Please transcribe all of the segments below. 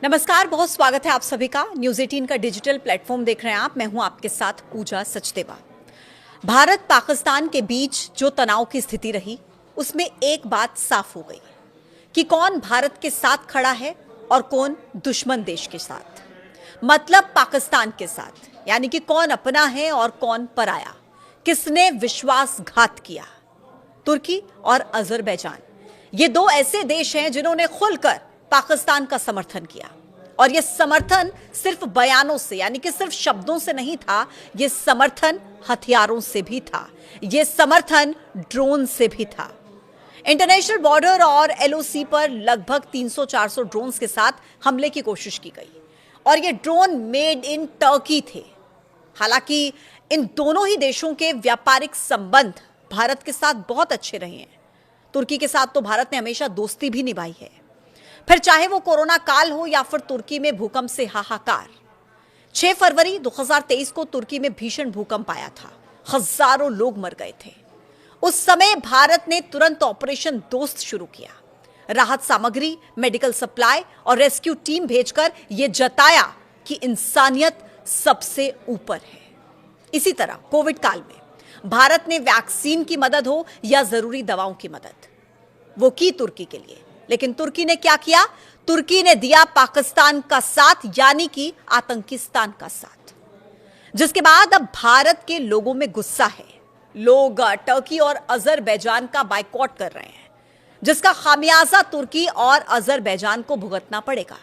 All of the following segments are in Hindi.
नमस्कार, बहुत स्वागत है आप सभी का। न्यूज़ 18 का डिजिटल प्लेटफॉर्म देख रहे हैं आप। मैं हूं आपके साथ पूजा सचदेवा। भारत पाकिस्तान के बीच जो तनाव की स्थिति रही, उसमें एक बात साफ हो गई कि कौन भारत के साथ खड़ा है और कौन दुश्मन देश के साथ, मतलब पाकिस्तान के साथ। यानी कि कौन अपना है और कौन पराया, किसने विश्वासघात किया। तुर्की और अजरबैजान, ये दो ऐसे देश हैं जिन्होंने खुलकर पाकिस्तान का समर्थन किया। और यह समर्थन सिर्फ बयानों से, यानी कि सिर्फ शब्दों से नहीं था, यह समर्थन हथियारों से भी था, यह समर्थन ड्रोन से भी था। इंटरनेशनल बॉर्डर और एलओसी पर लगभग 300-400 ड्रोन्स के साथ हमले की कोशिश की गई और ये ड्रोन मेड इन टर्की थे। हालांकि इन दोनों ही देशों के व्यापारिक संबंध भारत के साथ बहुत अच्छे रहे हैं। तुर्की के साथ तो भारत ने हमेशा दोस्ती भी निभाई है, फिर चाहे वो कोरोना काल हो या फिर तुर्की में भूकंप से हाहाकार। 6 फरवरी 2023 को तुर्की में भीषण भूकंप आया था, हजारों लोग मर गए थे। उस समय भारत ने तुरंत ऑपरेशन दोस्त शुरू किया, राहत सामग्री, मेडिकल सप्लाई और रेस्क्यू टीम भेजकर यह जताया कि इंसानियत सबसे ऊपर है। इसी तरह कोविड काल में भारत ने वैक्सीन की मदद हो या जरूरी दवाओं की मदद, वो की तुर्की के लिए। लेकिन तुर्की ने क्या किया? तुर्की ने दिया पाकिस्तान का साथ, यानी कि आतंकिस्तान का साथ। जिसके बाद अब भारत के लोगों में गुस्सा है। लोग टर्की और अजरबैजान का बायकॉट कर रहे हैं, जिसका खामियाजा तुर्की और अजरबैजान को भुगतना पड़ेगा।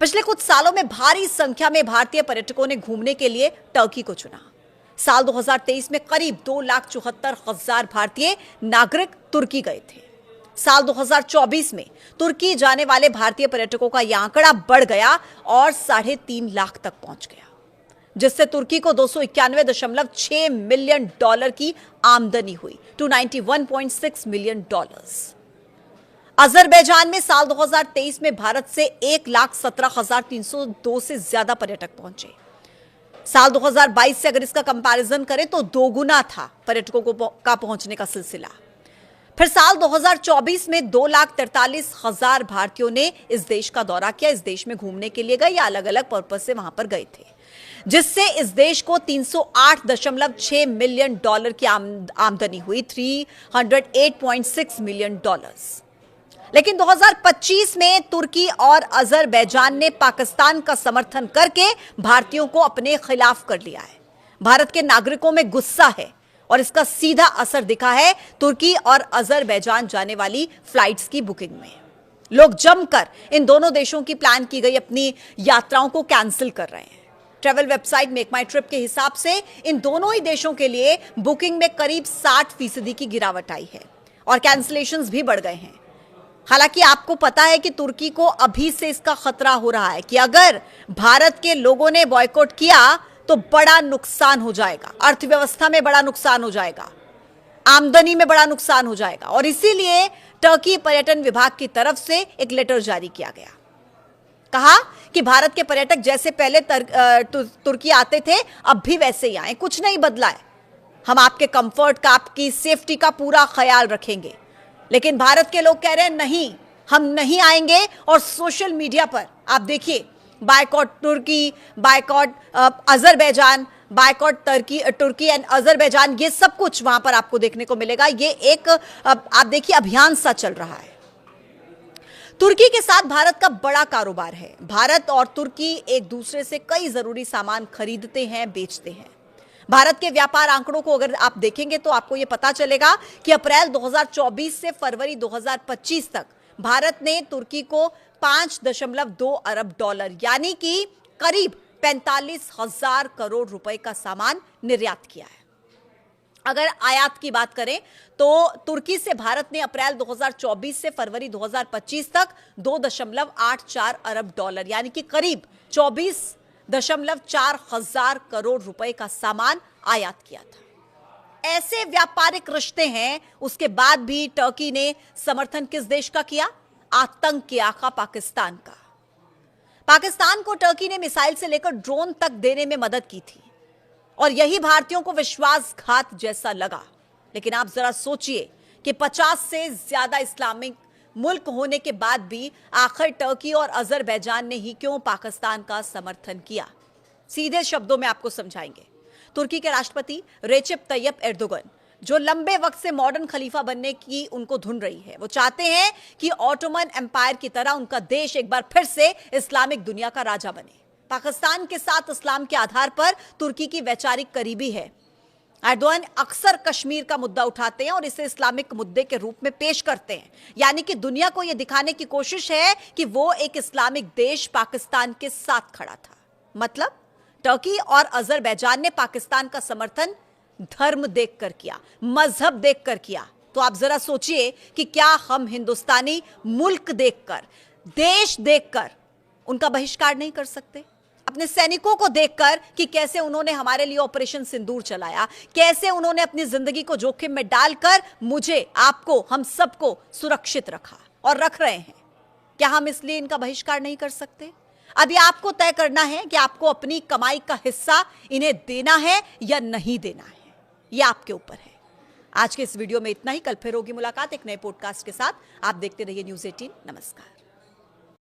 पिछले कुछ सालों में भारी संख्या में भारतीय पर्यटकों ने घूमने के लिए टर्की को चुना। साल 2023 में करीब 2,74,000 भारतीय नागरिक तुर्की गए थे। साल 2024 में तुर्की जाने वाले भारतीय पर्यटकों का यह आंकड़ा बढ़ गया और 3.5 लाख तक पहुंच गया, जिससे तुर्की को $291.6 मिलियन की आमदनी हुई, $291.6 मिलियन। अजरबैजान में साल 2023 में भारत से 1,17,302 से ज्यादा पर्यटक पहुंचे। साल 2022 से अगर इसका कंपैरिजन करें तो दोगुना था पर्यटकों का पहुंचने का सिलसिला। फिर साल 2024 में 2,43,000 भारतीयों ने इस देश का दौरा किया, इस देश में घूमने के लिए गए या अलग अलग पर्पज से वहां पर गए थे, जिससे इस देश को $308.6 मिलियन की आमदनी हुई, $308.6 मिलियन। लेकिन 2025 में तुर्की और अजरबैजान ने पाकिस्तान का समर्थन करके भारतीयों को अपने खिलाफ कर लिया है। भारत के नागरिकों में गुस्सा है और इसका सीधा असर दिखा है तुर्की और अजरबैजान जाने वाली फ्लाइट्स की बुकिंग में। लोग जमकर इन दोनों देशों की प्लान की गई अपनी यात्राओं को कैंसिल कर रहे हैं। ट्रैवल वेबसाइट मेक माई ट्रिप के हिसाब से इन दोनों ही देशों के लिए बुकिंग में करीब 60% की गिरावट आई है और कैंसिलेशंस भी बढ़ गए हैं। हालांकि आपको पता है कि तुर्की को अभी से इसका खतरा हो रहा है कि अगर भारत के लोगों ने बॉयकॉट किया तो बड़ा नुकसान हो जाएगा, अर्थव्यवस्था में बड़ा नुकसान हो जाएगा, आमदनी में बड़ा नुकसान हो जाएगा। और इसीलिए टर्की पर्यटन विभाग की तरफ से एक लेटर जारी किया गया। कहा कि भारत के पर्यटक जैसे पहले तुर्की आते थे अब भी वैसे ही आए, कुछ नहीं बदला है। हम आपके कंफर्ट का, आपकी सेफ्टी का पूरा ख्याल रखेंगे। लेकिन भारत के लोग कह रहे हैं नहीं, हम नहीं आएंगे। और सोशल मीडिया पर आप देखिए, बायकॉट तुर्की, बायकॉट अजरबैजान, बायकॉट तुर्की एंड अजरबैजान, ये सब कुछ वहां पर आपको देखने को मिलेगा। ये एक आप देखिए अभियान सा चल रहा है। तुर्की के साथ भारत का बड़ा कारोबार है। भारत और तुर्की एक दूसरे से कई जरूरी सामान खरीदते हैं, बेचते हैं। भारत के व्यापार आंकड़ों को अगर आप देखेंगे तो आपको यह पता चलेगा कि अप्रैल 2024 से फरवरी 2025 तक भारत ने तुर्की को $5.2 अरब, यानी कि करीब 45,000 करोड़ रुपए का सामान निर्यात किया है। अगर आयात की बात करें तो तुर्की से भारत ने अप्रैल 2024 से फरवरी 2025 तक $2.84 अरब, यानी कि करीब 24.4 हजार करोड़ रुपए का सामान आयात किया था। ऐसे व्यापारिक रिश्ते हैं, उसके बाद भी टर्की ने समर्थन किस देश का किया? आतंक के आका पाकिस्तान का। पाकिस्तान को टर्की ने मिसाइल से लेकर ड्रोन तक देने में मदद की थी और यही भारतीयों को विश्वासघात जैसा लगा। लेकिन आप जरा सोचिए कि 50 से ज्यादा इस्लामिक मुल्क होने के बाद भी आखिर टर्की और अजरबैजान ने ही क्यों पाकिस्तान का समर्थन किया? सीधे शब्दों में आपको समझाएंगे। तुर्की के राष्ट्रपति रेसिप तैयप एर्दोगन, जो लंबे वक्त से मॉडर्न खलीफा बनने की उनको धुन रही है, वो चाहते हैं कि ऑटोमन एम्पायर की तरह उनका देश एक बार फिर से इस्लामिक दुनिया का राजा बने। पाकिस्तान के साथ इस्लाम के आधार पर तुर्की की वैचारिक करीबी है। एर्दोगन अक्सर कश्मीर का मुद्दा उठाते हैं और इसे इस्लामिक मुद्दे के रूप में पेश करते हैं, यानी कि दुनिया को यह दिखाने की कोशिश है कि वो एक इस्लामिक देश पाकिस्तान के साथ खड़ा था। मतलब टर्की और अजरबैजान ने पाकिस्तान का समर्थन धर्म देखकर किया, मजहब देखकर किया। तो आप जरा सोचिए कि क्या हम हिंदुस्तानी मुल्क देखकर, देश देखकर उनका बहिष्कार नहीं कर सकते? अपने सैनिकों को देखकर कि कैसे उन्होंने हमारे लिए ऑपरेशन सिंदूर चलाया, कैसे उन्होंने अपनी जिंदगी को जोखिम में डालकर मुझे, आपको, हम सबको सुरक्षित रखा और रख रहे हैं। क्या हम इसलिए इनका बहिष्कार नहीं कर सकते? अभी आपको तय करना है कि आपको अपनी कमाई का हिस्सा इन्हें देना है या नहीं देना है। यह आपके ऊपर है। आज के इस वीडियो में इतना ही। कल फिर होगी मुलाकात एक नए पॉडकास्ट के साथ। आप देखते रहिए न्यूज़ 18। नमस्कार।